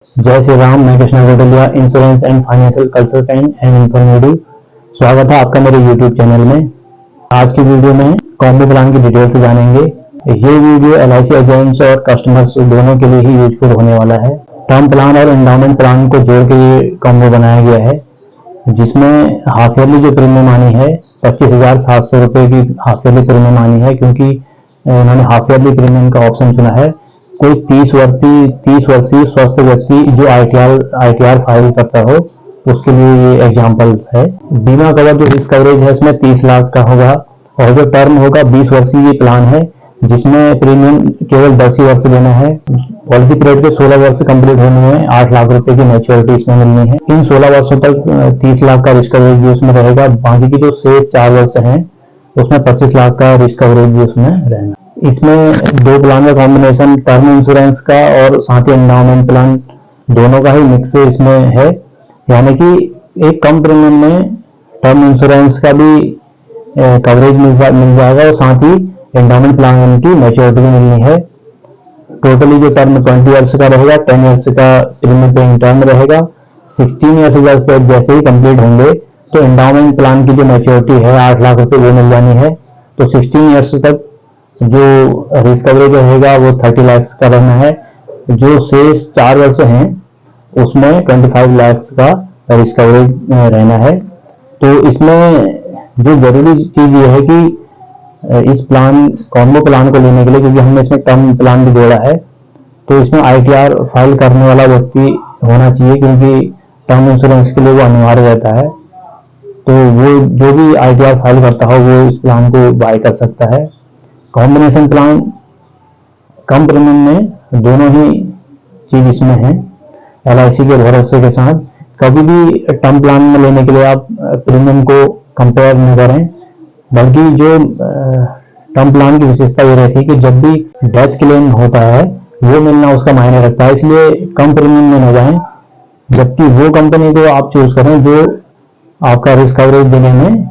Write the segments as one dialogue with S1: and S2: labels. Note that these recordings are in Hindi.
S1: जय श्री राम। मैं Krishna Gotliya, insurance and financial consultant and informative. स्वागत है आपका मेरे यूट्यूब चैनल में। आज की वीडियो में कॉम्बो प्लान की डिटेल से जानेंगे। ये वीडियो LIC एजेंट्स और कस्टमर्स दोनों के लिए ही यूजफुल होने वाला है। टर्म प्लान और एंडाउमेंट प्लान को जोड़ के ये कॉम्बो बनाया गया है, जिसमें हाफ ईयरली जो प्रीमियम आनी है 25,700 रुपये की हाफ ईयरली प्रीमियम आनी है, क्योंकि उन्होंने हाफ ईयरली प्रीमियम का ऑप्शन चुना है। कोई 30 वर्षीय स्वस्थ व्यक्ति जो ITR फाइल करता हो उसके लिए ये एग्जाम्पल्स है। बीमा कवर जो रिस्क कवरेज है उसमें 30 लाख का होगा, और जो टर्म होगा 20 वर्षीय प्लान है, जिसमें प्रीमियम केवल 10 ही वर्ष देना है। पॉलिसी पीरियड के 16 वर्ष कंप्लीट होने में 8 लाख रुपए की मैच्योरिटी इसमें मिलनी है। इन 16 वर्षों तक 30 लाख का रिस्क कवरेज भी उसमें रहेगा। बाकी की जो शेष 4 वर्ष हैं उसमें 25 लाख का रिस्क कवरेज भी उसमें रहेगा। इसमें दो प्लान का कॉम्बिनेशन टर्म इंश्योरेंस का और साथ ही एंडाउमेंट प्लान दोनों का ही मिक्स इसमें है, यानी कि एक कम प्रीमियम में टर्म इंश्योरेंस का भी कवरेज मिल जाएगा और साथ ही एंडाउमेंट प्लान की मैच्योरिटी भी मिलनी है। टोटली जो टर्म 20 ईयर्स का रहेगा, 10 ईयर्स का प्रीमियम पेइंग टर्म रहेगा। 16 ईयर्स जैसे ही कंप्लीट होंगे तो एंडाउमेंट प्लान की जो मैच्योरिटी है 8 लाख रुपए वो मिल जानी है। तो 16 ईयर्स तक जो रिस्क कवरेज रहेगा वो 30 लाख का रहना है। जो शेष 4 वर्ष हैं उसमें 25 लाख का रिस्क कवरेज रहना है। तो इसमें जो जरूरी चीज ये है कि इस प्लान कॉम्बो प्लान को लेने के लिए, क्योंकि हमने इसमें टर्म प्लान भी जोड़ा है, तो इसमें ITR फाइल करने वाला व्यक्ति होना चाहिए, क्योंकि टर्म इंश्योरेंस के लिए वो अनिवार्य रहता है। तो वो जो भी ITR फाइल करता हो वो इस प्लान को बाय कर सकता है। कॉम्बिनेशन प्लान कम प्रीमियम में दोनों ही चीज इसमें है। LIC के भरोसे के साथ कभी भी टर्म प्लान में लेने के लिए आप प्रीमियम को कंपेयर न करें, बल्कि जो टर्म प्लान की विशेषता ये रहती है कि जब भी डेथ क्लेम होता है वो मिलना उसका मायने रखता है, इसलिए कम प्रीमियम में न जाएं, जबकि वो कंपनी को आप चूज करें जो आपका रिस्क कवरेज देने में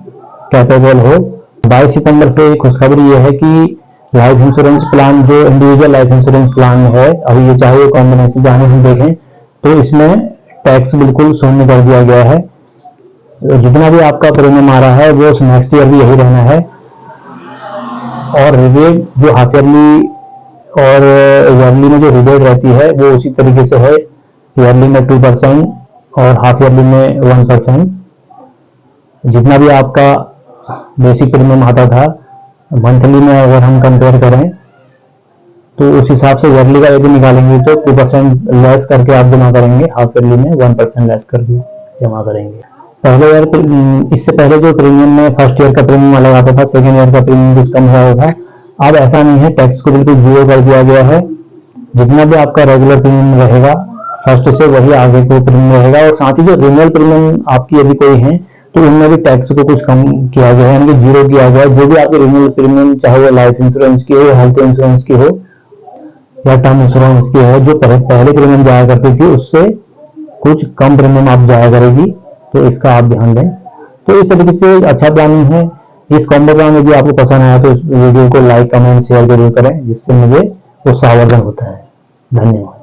S1: कैपेबल हो। 22 सितंबर से खुशखबरी यह है कि लाइफ इंश्योरेंस प्लान जो इंडिविजुअल लाइफ इंश्योरेंस प्लान है, अभी ये चाहे कॉम्बिनेशन चाहे हम देखें तो इसमें टैक्स बिल्कुल शून्य कर दिया गया है। जितना भी आपका प्रीमियम आ रहा है वो नेक्स्ट ईयर भी यही रहना है, और रिबेट जो हाफ ईयरली और ईयरली में जो रिबेट रहती है वो उसी तरीके से है। ईयरली में 2% और हाफ ईयरली में 1%। जितना भी आपका बेसिक प्रीमियम आता था मंथली में अगर हम कंपेयर करें तो उस हिसाब से ईयरली का यदि निकालेंगे तो 2% लेस करके आप जमा करेंगे, हाफ ईयरली में 1% लेस करके जमा करेंगे। पहले ईयर इससे पहले जो प्रीमियम में फर्स्ट ईयर का प्रीमियम अलग आता था, सेकेंड ईयर का प्रीमियम कुछ कम हुआ था। अब ऐसा नहीं है, टैक्स को बिल्कुल जीरो कर दिया गया है। जितना भी आपका रेगुलर प्रीमियम रहेगा फर्स्ट से वही आगे को प्रीमियम रहेगा, और साथ ही जो रिन्यूअल प्रीमियम आपकी यदि कोई है तो उनमें भी टैक्स को कुछ कम किया गया है, यानी कि जीरो किया गया है। जो भी आपकी रिन्यूअल प्रीमियम चाहे वो लाइफ इंश्योरेंस की हो, हेल्थ इंश्योरेंस की हो या टर्म इंश्योरेंस की हो, जो पहले प्रीमियम जाया करती थी उससे कुछ कम प्रीमियम आप जाया करेगी, तो इसका आप ध्यान दें। तो इस तरीके से अच्छा प्लानिंग है। इस कॉम्बो प्लान यदि आपको पसंद आया तो इस वीडियो को लाइक, कमेंट, शेयर जरूर करें, जिससे मुझे उत्साहवर्धन होता है। धन्यवाद।